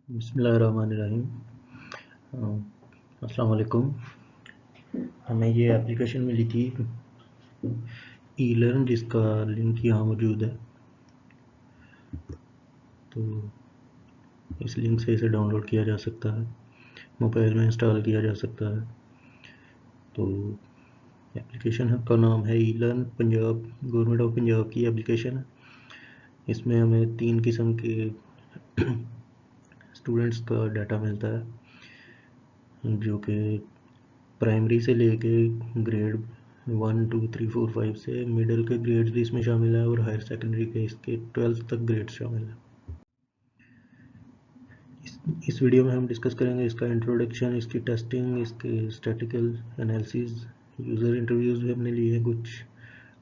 बिस्मिल्लाहिर्रहमानिर्रहीम। अस्सलाम वालेकुम। हमें ये एप्लीकेशन मिली थी ई लर्न, जिसका लिंक यहाँ मौजूद है। तो इस लिंक से इसे डाउनलोड किया जा सकता है, मोबाइल में इंस्टॉल किया जा सकता है। तो एप्लीकेशन का नाम है e learn, Punjab government of Punjab की एप्लीकेशन है। इसमें हमें 3 किस्म के स्टूडेंट्स का डाटा मिलता है, जो कि प्राइमरी से लेके ग्रेड 1, 2, 3, 4, 5 से मिडिल के ग्रेड्स भी इसमें शामिल है, और हायर सेकेंडरी के इसके 12th तक ग्रेड्स शामिल है। इस वीडियो में हम डिस्कस करेंगे इसका इंट्रोडक्शन, इसकी टेस्टिंग, इसके स्टैटिकल एनालिसिस, यूज़र इंटरव्यूज़ भी हमने लिए हैं, कुछ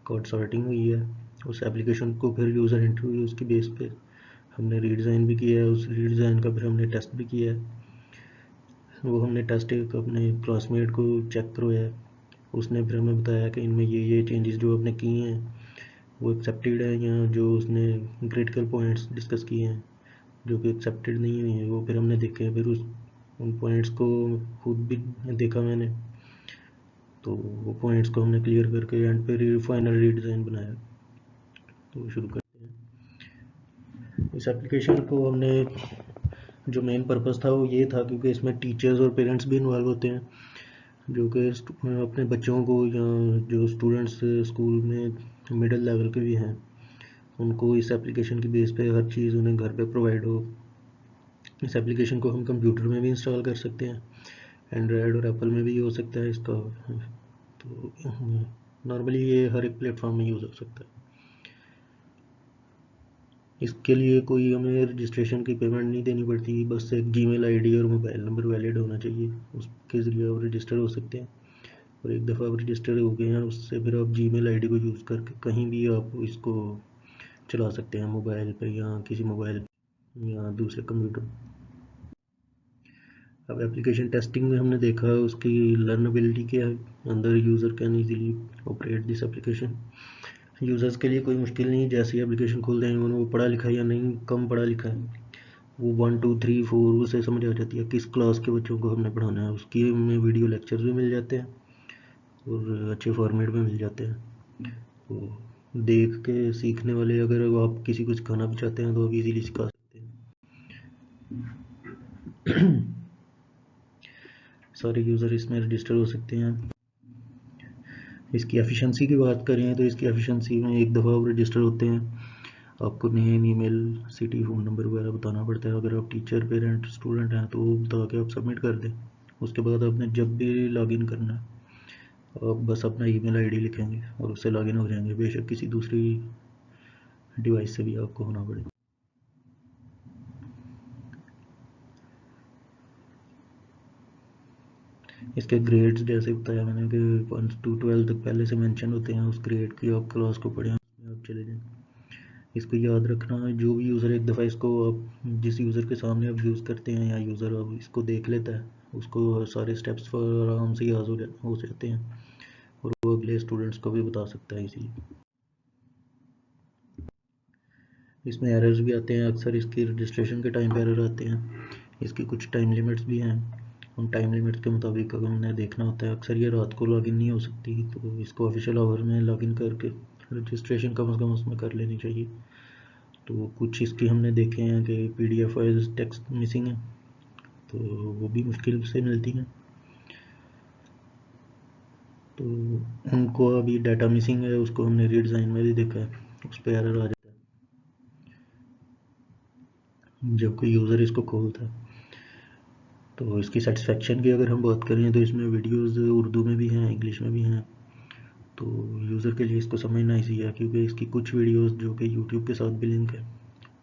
कोड सॉर्टिंग हुई है। उस एप्लीकेशन को फिर यूज़र इंटरव्यूज़ की बेस पे हमने रीडिज़ाइन भी किया है, उस रीडिज़ाइन का फिर हमने टेस्ट भी किया है। वो हमने टेस्ट एक अपने क्लासमेट को चेक करवाया है, उसने फिर हमें बताया कि इनमें ये चेंजेस जो आपने किए हैं वो एक्सेप्टेड है, या जो उसने क्रिटिकल पॉइंट्स डिस्कस किए हैं जो कि एक्सेप्टेड नहीं हुए हैं वो फिर हमने देखे हैं। फिर उन पॉइंट्स को खुद भी देखा मैंने, तो वो पॉइंट्स को हमने क्लियर करके एंड पे फाइनल रीडिज़ाइन बनाया। तो शुरू करते हैं। इस एप्लीकेशन को हमने, जो मेन पर्पस था वो ये था, क्योंकि इसमें टीचर्स और पेरेंट्स भी इन्वॉल्व होते हैं, जो कि अपने बच्चों को, या जो स्टूडेंट्स स्कूल में मिडिल लेवल के भी हैं, उनको इस एप्लीकेशन की बेस पे हर चीज़ उन्हें घर पे प्रोवाइड हो। इस एप्लीकेशन को हम कंप्यूटर में भी इंस्टॉल कर सकते हैं, एंड्रॉयड और एप्पल में भी हो सकता है इसका। तो नॉर्मली ये हर एक प्लेटफॉर्म में यूज़ हो सकता है। इसके लिए कोई हमें रजिस्ट्रेशन की पेमेंट नहीं देनी पड़ती, बस एक जीमेल आईडी और मोबाइल नंबर वैलिड होना चाहिए, उसके ज़रिए आप रजिस्टर हो सकते हैं। और एक दफ़ा आप रजिस्टर हो गए हैं, उससे फिर आप जीमेल आईडी को यूज़ करके कहीं भी आप इसको चला सकते हैं, मोबाइल पे या किसी मोबाइल या दूसरे कंप्यूटर। अब एप्लीकेशन टेस्टिंग में हमने देखा उसकी लर्नबिलिटी के अंदर user can easily operate this application. Users के लिए कोई मुश्किल नहीं, जैसे ही एप्लीकेशन खोल देंगे उन्हें वो पढ़ा लिखा है या नहीं, कम पढ़ा लिखा है, वो 1, 2, 3, 4 उसे समझ आ जाती है किस क्लास के बच्चों को हमने पढ़ाना है। उसकी हमें वीडियो लेक्चर्स भी मिल जाते हैं और अच्छे फॉर्मेट में मिल जाते हैं। तो देख के सीखने वाले, अगर आप किसी को सिखाना भी चाहते हैं तो आप इजीली सिखा सकते हैं। सारे यूज़र इसमें रजिस्टर हो सकते हैं। इसकी एफिशिएंसी की बात करें तो इसकी एफिशिएंसी में एक दफ़ा आप रजिस्टर होते हैं, आपको name, email, city, phone number वगैरह बताना पड़ता है। अगर आप टीचर, पेरेंट, स्टूडेंट हैं तो वो बता के आप सबमिट कर दें। उसके बाद आपने जब भी लॉगिन करना है आप बस अपना ईमेल आईडी लिखेंगे और उससे लॉगिन हो जाएंगे, बेशक किसी दूसरी डिवाइस से भी आपको होना पड़े। इसके ग्रेड्स जैसे बताया मैंने कि 1 to 12 तक पहले से मेंशन होते हैं, उस ग्रेड की आप क्लास को पढ़ें, उसमें आप चले जाएँ। इसको याद रखना, जो भी यूज़र एक दफ़ा इसको आप जिस यूज़र के सामने आप यूज़ करते हैं, या यूज़र अब इसको देख लेता है, उसको सारे स्टेप्स आराम से याद हो जाते हैं और वो अगले स्टूडेंट्स को भी बता सकता है इसीलिए। इसमें एरर्स भी आते हैं अक्सर, इसकी रजिस्ट्रेशन के टाइम पे एरर आते हैं। इसकी कुछ टाइम लिमिट्स भी हैं, उन टाइम लिमिट्स के मुताबिक अगर हमने देखना होता है। अक्सर ये रात को लॉगिन नहीं हो सकती, तो इसको ऑफिशियल आवर में लॉगिन करके रजिस्ट्रेशन कम से कम उसमें कर लेनी चाहिए। तो कुछ इसकी हमने देखे हैं कि PDF फाइल्स टेक्स्ट मिसिंग है, तो वो भी मुश्किल से मिलती हैं। तो उनको अभी डाटा मिसिंग है, उसको हमने रीडिज़ाइन में भी देखा है, उस पर एरर आ जाता है जब कोई यूज़र इसको खोलता है। तो इसकी सेटिस्फेक्शन की अगर हम बात करें तो इसमें वीडियोस उर्दू में भी हैं, इंग्लिश में भी हैं। तो यूज़र के लिए इसको समझना ईजी है, क्योंकि इसकी कुछ वीडियोस जो कि यूट्यूब के साथ भी लिंक है,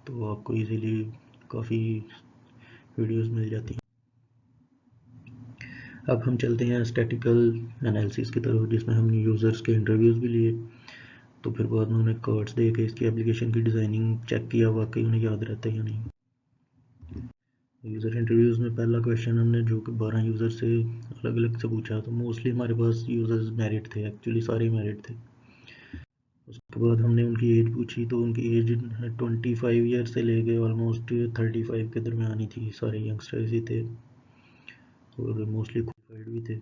तो आपको इजीली काफ़ी वीडियोस मिल जाती हैं। अब हम चलते हैं स्टैटिकल एनालिसिस की तरफ, जिसमें हमने यूज़र्स के इंटरव्यूज़ भी लिए। तो फिर बाद में उन्हें कार्ड्स दे के इसकी एप्लीकेशन की डिज़ाइनिंग चेक किया, वाकई उन्हें याद रहता है या नहीं। यूज़र इंटरव्यूज़ में पहला क्वेश्चन हमने जो कि 12 यूज़र से अलग अलग से पूछा, तो मोस्टली हमारे पास यूज़र्स मैरिड थे, एक्चुअली सारे मैरिड थे। उसके उसके बाद हमने उनकी एज पूछी तो उनकी एज 25 ईयर से लेके ऑलमोस्ट 35 के दरमियान ही थी। सारे यंगस्टर्स ही थे और मोस्टली क्वालिफाइड भी थे।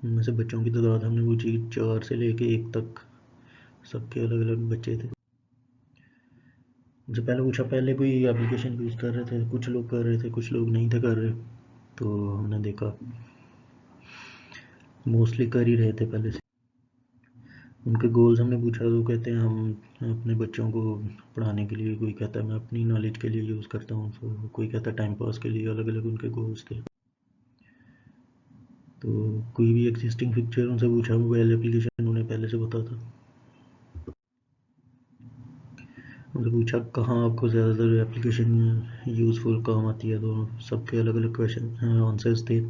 उनमें से बच्चों की तादाद हमने पूछी 4 से लेके 1 तक, सबके अलग अलग बच्चे थे। उनसे पहले पूछा पहले कोई एप्लीकेशन यूज़ कर रहे थे, कुछ लोग कर रहे थे, कुछ लोग नहीं थे कर रहे। तो हमने देखा मोस्टली कर ही रहे थे पहले से। उनके गोल्स हमने पूछा तो कहते हैं हम अपने बच्चों को पढ़ाने के लिए, कोई कहता है मैं अपनी नॉलेज के लिए यूज़ करता हूँ, तो कोई कहता है टाइम पास के लिए, अलग अलग उनके गोल्स थे। तो कोई भी एग्जिस्टिंग फीचर उनसे पूछा मोबाइल एप्लीकेशन उन्हें पहले से पता था। उनसे पूछा कहाँ आपको ज़्यादातर एप्लीकेशन यूज़फुल काम आती है, तो सबके अलग अलग क्वेश्चन आंसर्स थे।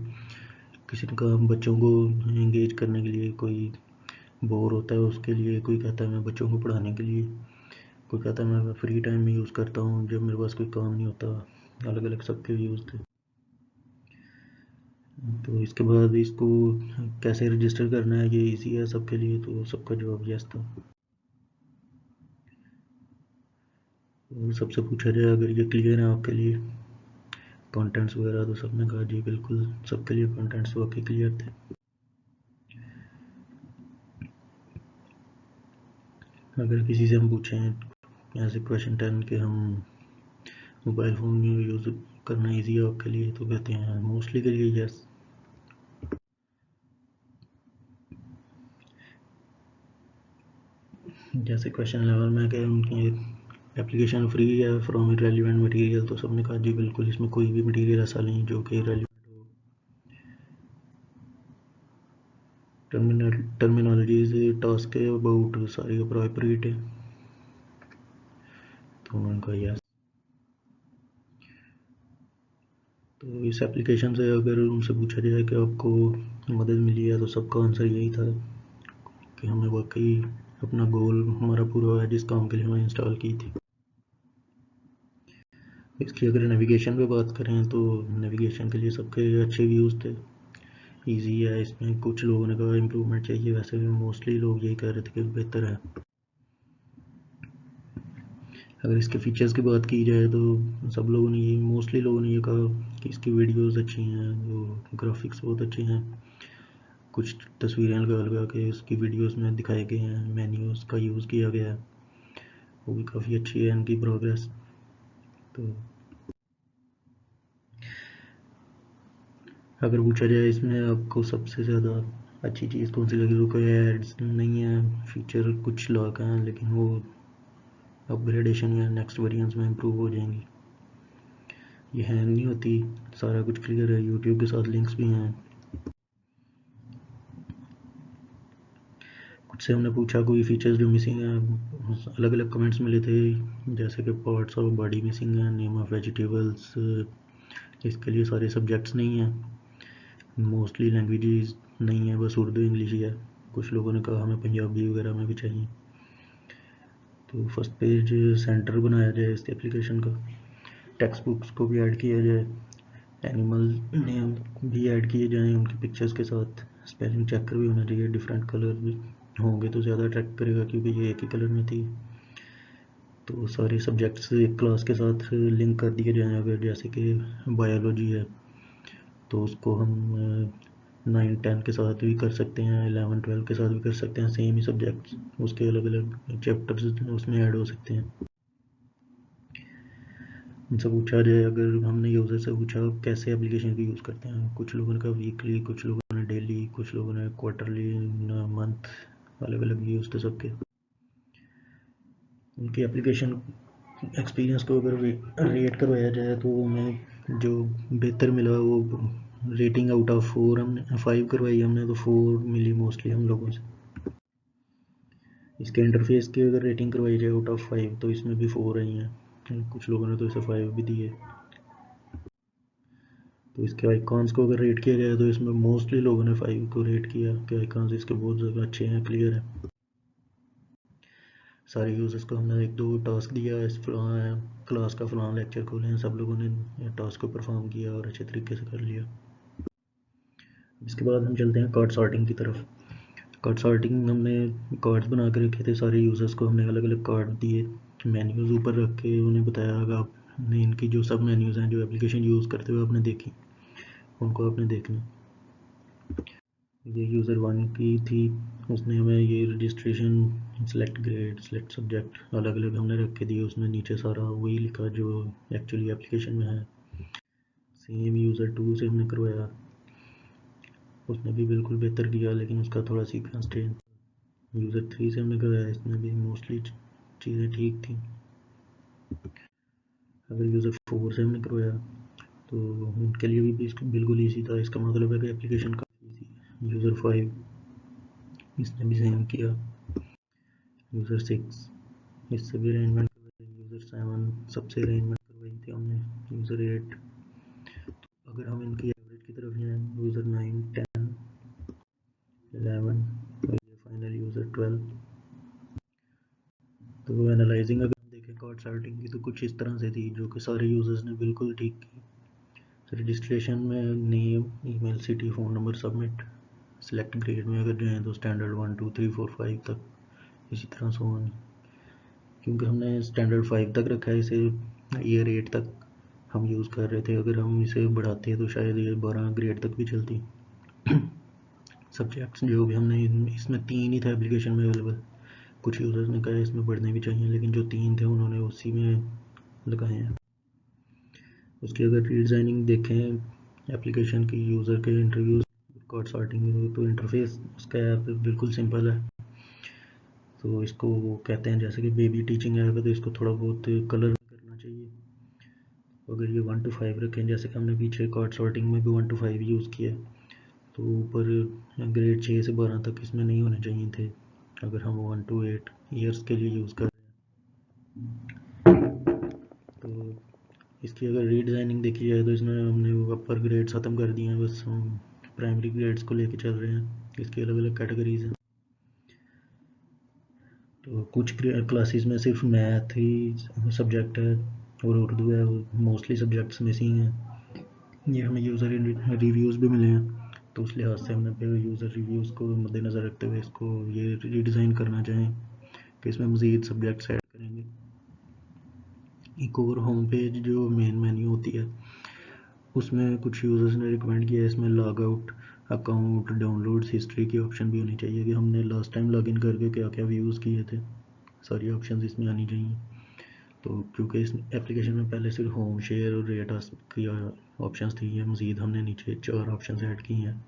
किसी ने कहा बच्चों को एंगेज करने के लिए, कोई बोर होता है उसके लिए, कोई कहता है मैं बच्चों को पढ़ाने के लिए, कोई कहता है मैं फ्री टाइम में यूज़ करता हूँ जब मेरे पास कोई काम नहीं होता। अलग अलग सबके व्यूज़ थे। तो इसके बाद इसको कैसे रजिस्टर करना है, ये इजी है सबके लिए, तो सबका जवाब यस था। और सबसे पूछा जाए अगर ये क्लियर है आपके लिए कंटेंट्स वगैरह, तो सबने कहा जी बिल्कुल, सबके लिए कंटेंट्स वाकई क्लियर थे। अगर किसी से हम पूछें ऐसे क्वेश्चन 10 के हम मोबाइल फ़ोन में यूज़ करना इजी है आपके लिए, तो कहते हैं मोस्टली के लिए यस। जैसे क्वेश्चन लेवल में कि उनकी एप्लीकेशन फ्री है फ्रॉम इरेलीवेंट मटेरियल, तो सबने कहा जी बिल्कुल, इसमें कोई भी मटेरियल ऐसा नहीं जो कि इरेलीवेंट हो। टर्मिनोलॉजीज टास्क के अबाउट सारी अप्रोप्रिएट है, तो उन्होंने कहा यस। तो इस एप्लीकेशन से अगर उनसे पूछा जाए कि आपको मदद मिली है, तो सबका आंसर यही था कि हमें वाकई अपना गोल हमारा पूरा हुआ है जिस काम के लिए हमें इंस्टॉल की थी। इसकी अगर नेविगेशन पे बात करें तो नेविगेशन के लिए सबके अच्छे व्यूज़ थे, इजी है। इसमें कुछ लोगों ने कहा इम्प्रूवमेंट चाहिए, वैसे भी मोस्टली लोग यही कह रहे थे कि बेहतर है। अगर इसके फीचर्स की बात की जाए तो सब लोगों ने ये मोस्टली लोगों ने ये कहा कि इसकी वीडियोस अच्छी हैं, जो ग्राफिक्स बहुत अच्छे हैं, कुछ तस्वीरें लगा लगा के उसकी वीडियोस में दिखाए गए हैं, मेन्यूज़ का यूज़ किया गया है, वो भी काफ़ी अच्छी है इनकी प्रोग्रेस। तो अगर पूछा जाए इसमें आपको सबसे ज़्यादा अच्छी चीज़ कौन सी लगी, तो कोई एड्स नहीं है, फीचर कुछ लॉक हैं लेकिन वो अपग्रेडेशन या नेक्स्ट वेरिएंट्स में इम्प्रूव हो जाएंगी। ये हैंग नहीं होती, सारा कुछ क्लियर है, यूट्यूब के साथ लिंक्स भी हैं। कुछ से हमने पूछा कोई फीचर्स जो मिसिंग है, अलग अलग कमेंट्स मिले थे, जैसे कि पार्ट्स ऑफ बॉडी मिसिंग है, नेम ऑफ वेजिटेबल्स, इसके लिए सारे सब्जेक्ट्स नहीं हैं, मोस्टली लैंग्वेजेस नहीं है, बस उर्दू इंग्लिश ही है। कुछ लोगों ने कहा हमें पंजाबी वगैरह में भी चाहिए। तो फर्स्ट पेज सेंटर बनाया जाए इस एप्लीकेशन का, टेक्स्ट बुक्स को भी ऐड किया जाए, एनिमल नेम भी ऐड किए जाएँ उनकी पिक्चर्स के साथ, स्पेलिंग चेकर भी होना चाहिए, डिफरेंट कलर भी होंगे तो ज़्यादा अट्रैक्ट करेगा क्योंकि ये एक ही कलर में थी। तो सारे सब्जेक्ट्स एक क्लास के साथ लिंक कर दिए जाएँ, अगर जैसे कि बायोलॉजी है तो उसको हम 9-10 के साथ भी कर सकते हैं, 11-12 के साथ भी कर सकते हैं, सेम ही सब्जेक्ट्स, उसके अलग अलग चैप्टर्स उसमें ऐड हो सकते हैं। उनसे पूछा जाए, अगर हमने यूज़र से पूछा कैसे एप्लीकेशन को यूज़ करते हैं, कुछ लोगों ने कहा वीकली, कुछ लोगों ने डेली, कुछ लोगों ने क्वार्टरली, मंथ, अलग अलग व्यूज़ थे सबके। उनकी एप्लीकेशन एक्सपीरियंस को अगर रेट करवाया जाए तो हमें जो बेहतर मिला वो रेटिंग आउट ऑफ 4 हमने 5 करवाई हमने, तो 4 मिली मोस्टली हम लोगों से। इसके इंटरफेस की अगर रेटिंग करवाई जाए आउट ऑफ 5 तो इसमें भी 4 आई हैं, कुछ लोगों ने तो इसे 5 भी दिए। तो इसके आइकॉन्स को अगर रेट किया जाए तो इसमें मोस्टली लोगों ने 5 को रेट किया कि आइकॉन्स इसके बहुत ज़्यादा अच्छे हैं, क्लियर है। सारे यूज़र्स को हमने 1-2 टास्क दिया, इस क्लास का फ़लाँ लेक्चर खोलें, सब लोगों ने टास्क को परफॉर्म किया और अच्छे तरीके से कर लिया। इसके बाद हम चलते हैं कार्ड सॉर्टिंग की तरफ। कार्ड सॉर्टिंग, हमने कार्ड्स बना के रखे थे सारे यूज़र्स को, हमने अलग अलग कार्ड दिए, मेन्यूज़ ऊपर रख के उन्हें बताया कि आपने इनकी जो सब मेन्यूज़ हैं जो एप्लीकेशन यूज़ करते हुए आपने देखी उनको आपने देखना। ये यूज़र 1 की थी, उसने हमें ये registration, select grade, select subject अलग अलग हमने रख के दिए, उसने नीचे सारा वही लिखा जो एक्चुअली एप्लीकेशन में है। सेम यूज़र 2 से हमने करवाया, उसने भी बिल्कुल बेहतर किया लेकिन उसका थोड़ा सीक्वेंस चेंज। यूज़र 3 से हमने करवाया, इसमें भी मोस्टली चीज़ें ठीक थी। अगर यूज़र 4 से हमने करवाया तो उनके लिए भी बिल्कुल ईजी था, इसका मतलब है कि एप्लीकेशन काफ़ी ईजी है। यूज़र 5, इसने भी सेम किया। यूज़र 6, इससे भी अरेंजमेंट करवाई। यूज़र 7 सबसे अरेंजमेंट करवाई थी हमने। यूज़र 8, तो अगर हम इनकी एवरेज की तरफ जाएँ, यूज़र 9, 10, 11 और ये फाइनल यूज़र 12। तो एनालाइजिंग अगर हम देखें कार्ड सॉर्टिंग की तो कुछ इस तरह से थी जो कि सारे यूज़र्स ने बिल्कुल ठीक की। रजिस्ट्रेशन में name, email, city, phone number, submit. Select grade में अगर जाएँ तो स्टैंडर्ड 1 2 3 4 5 तक, इसी तरह से ऑन। क्योंकि हमने स्टैंडर्ड 5 तक रखा है, इसे ईयर 8 तक हम यूज़ कर रहे थे, अगर हम इसे बढ़ाते तो शायद ये 12 ग्रेड तक भी चलती। सब्जेक्ट्स जो भी हमने इसमें 3 ही था एप्लीकेशन में अवेलेबल, कुछ यूज़र्स ने कहा इसमें बढ़ने भी चाहिए लेकिन जो 3 थे उन्होंने उसी में लगाए हैं। उसकी अगर रीडिज़ाइनिंग देखें एप्लीकेशन की, यूज़र के इंटरव्यूज़, कार्ड सॉर्टिंग, तो इंटरफेस उसका ऐप बिल्कुल सिंपल है। तो इसको वो कहते हैं जैसे कि बेबी टीचिंग ऐप है, तो इसको थोड़ा बहुत कलर करना चाहिए। अगर ये 1 to 5 रखें, जैसे कि हमने पीछे कार्ड सॉर्टिंग में भी 1 to 5 यूज़ किया, तो ऊपर ग्रेड 6 से 12 तक इसमें नहीं होने चाहिए थे अगर हम 1 to 8 ईयर्स के लिए यूज़ कर रहे हैं। तो इसकी अगर रीडिज़ाइनिंग देखी जाए तो इसमें हमने वो अपर ग्रेड्स ख़त्म कर दिए हैं, बस हम प्राइमरी ग्रेड्स को लेके चल रहे हैं। इसकी अलग अलग कैटेगरीज हैं, तो कुछ क्लासेस में सिर्फ मैथ ही सब्जेक्ट है और उर्दू है, मोस्टली सब्जेक्ट्स मिसिंग हैं। ये हमें यूज़र रिव्यूज़ भी मिले हैं, तो उस लिहाज से हमने यूज़र रिव्यूज़ को मद्देनज़र रखते हुए इसको ये रीडिज़ाइन करना चाहें कि इसमें मज़ीद सब्जेक्ट्स ऐड करेंगे। एक और होम पेज जो मेन मेन्यू होती है, उसमें कुछ यूज़र्स ने रिकमेंड किया है इसमें log out, account, downloads, history की ऑप्शन भी होनी चाहिए कि हमने लास्ट टाइम लॉगिन करके क्या क्या व्यूज़ किए थे, सारी ऑप्शंस इसमें आनी चाहिए। तो क्योंकि इस एप्लीकेशन में पहले सिर्फ होम, शेयर और रेट की ऑप्शंस थी, ये मज़ीद हमने नीचे 4 ऑप्शंस ऐड की हैं।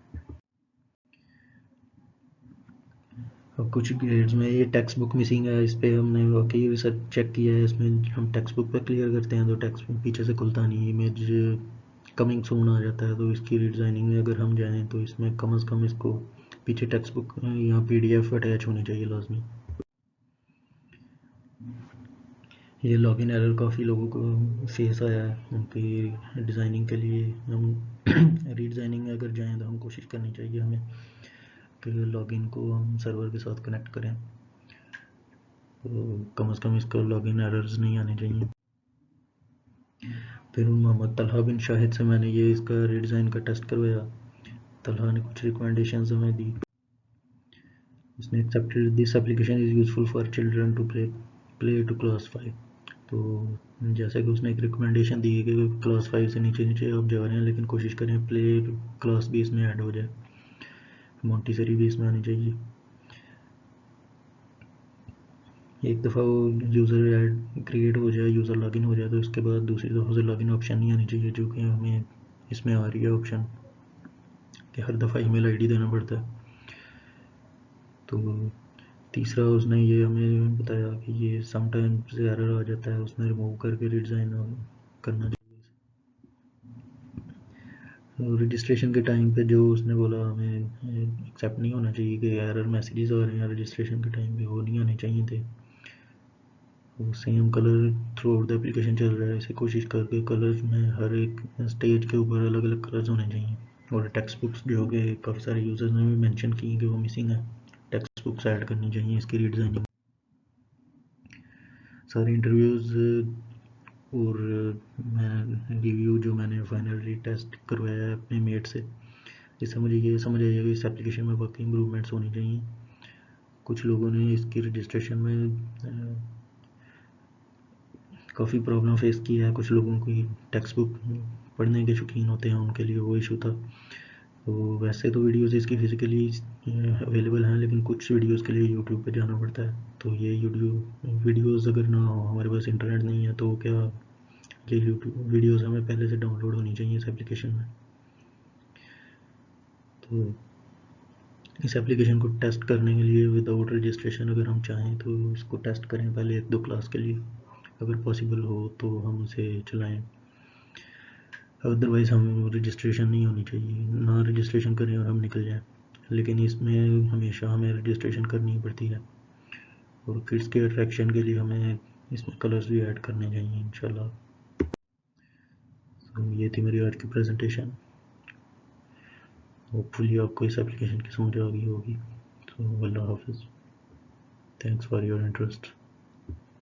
और कुछ ग्रेड्स में ये टेक्स्ट बुक मिसिंग है, इस पर हमने वाकई रिसर्च चेक किया है। इसमें हम टेक्स्ट बुक पर क्लियर करते हैं तो टेक्स्ट बुक पीछे से खुलता नहीं, इमेज कमिंग सून आ जाता है। तो इसकी रीडिज़ाइनिंग में अगर हम जाएँ तो इसमें कम से कम इसको पीछे टेक्स्ट बुक या PDF अटैच होनी चाहिए लाजमी। ये लॉगिन एरर काफ़ी लोगों को फेस आया है, उनकी डिज़ाइनिंग के लिए हम रीडिज़ाइनिंग में अगर जाएँ तो हम कोशिश करनी चाहिए हमें कि लॉगिन को हम सर्वर के साथ कनेक्ट करें, तो कम से कम इसको लॉगिन एरर्स नहीं आने चाहिए। फिर मोहम्मद तलहा बिन शाहिद से मैंने ये इसका रीडिज़ाइन का टेस्ट करवाया। तलहा ने कुछ रिकमेंडेशंस हमें दी। इसने accepted this application is useful for children to play to class 5। तो जैसे कि उसने एक रिकमेंडेशन दी है कि क्लास 5 से नीचे नीचे आप जा रहे हैं लेकिन कोशिश करें प्ले क्लास भी इसमें ऐड हो जाए, मोंटेसरी भी इसमें आनी चाहिए। एक दफ़ा वो यूज़र ऐड क्रिएट हो जाए, यूज़र लॉगिन हो जाए, तो उसके बाद दूसरी दफ़ा से लॉगिन ऑप्शन नहीं आनी चाहिए, जो कि हमें इसमें आ रही है ऑप्शन कि हर दफ़ा ईमेल आईडी देना पड़ता है। तो तीसरा उसने ये हमें बताया कि ये समटाइम्स एरर आ जाता है, उसमें रिमूव करके रीडिज़ाइन करना चाहिए। रजिस्ट्रेशन के टाइम पे जो उसने बोला हमें एक्सेप्ट नहीं होना चाहिए कि एरर मैसेजेस आ रहे हैं रजिस्ट्रेशन के टाइम पे, वो नहीं आने चाहिए थे। वो same colour through out the application चल रहा है, इसे कोशिश करके कलर्स में हर एक स्टेज के ऊपर अलग अलग कलर्स होने चाहिए। और टेक्स्ट बुक्स जो कि काफ़ी सारे यूज़र्स ने भी मेंशन की कि वो मिसिंग है, टेक्स्ट बुक्स ऐड करनी चाहिए इसकी रीडिज़ाइनिंग। सारे इंटरव्यूज़ और मैं रिव्यू जो मैंने फाइनली टेस्ट करवाया है अपने मेट से, इससे मुझे ये समझ आइए कि इस एप्लीकेशन में बाकी इम्प्रूवमेंट्स होनी चाहिए। कुछ लोगों ने इसकी रजिस्ट्रेशन में काफ़ी प्रॉब्लम फेस की है। कुछ लोगों की टेक्स्ट बुक पढ़ने के शौकीन होते हैं, उनके लिए वो इशू था। तो वैसे तो वीडियोस इसकी फिज़िकली अवेलेबल हैं, लेकिन कुछ वीडियोस के लिए यूट्यूब पे जाना पड़ता है। तो ये वीडियोस अगर ना हो, हमारे पास इंटरनेट नहीं है, तो क्या ये यूट्यूब वीडियोस हमें पहले से डाउनलोड होनी चाहिए इस एप्लीकेशन में। तो इस एप्लीकेशन को टेस्ट करने के लिए विदाउट रजिस्ट्रेशन अगर हम चाहें तो इसको टेस्ट करें पहले 1-2 क्लास के लिए, अगर पॉसिबल हो तो हम उसे चलाएं। अदरवाइज़ हम रजिस्ट्रेशन नहीं होनी चाहिए, ना रजिस्ट्रेशन करें और हम निकल जाएं। लेकिन इसमें हमेशा हमें रजिस्ट्रेशन करनी पड़ती है। और किड्स के अट्रैक्शन के लिए हमें इसमें कलर्स भी ऐड करने चाहिए इंशाल्लाह। तो ये थी मेरी आज की प्रेजेंटेशन। होपफुली आपको इस एप्लीकेशन की समझ आ गई होगी। तो अल्लाह हाफिज़, थैंक्स फॉर योर इंटरेस्ट।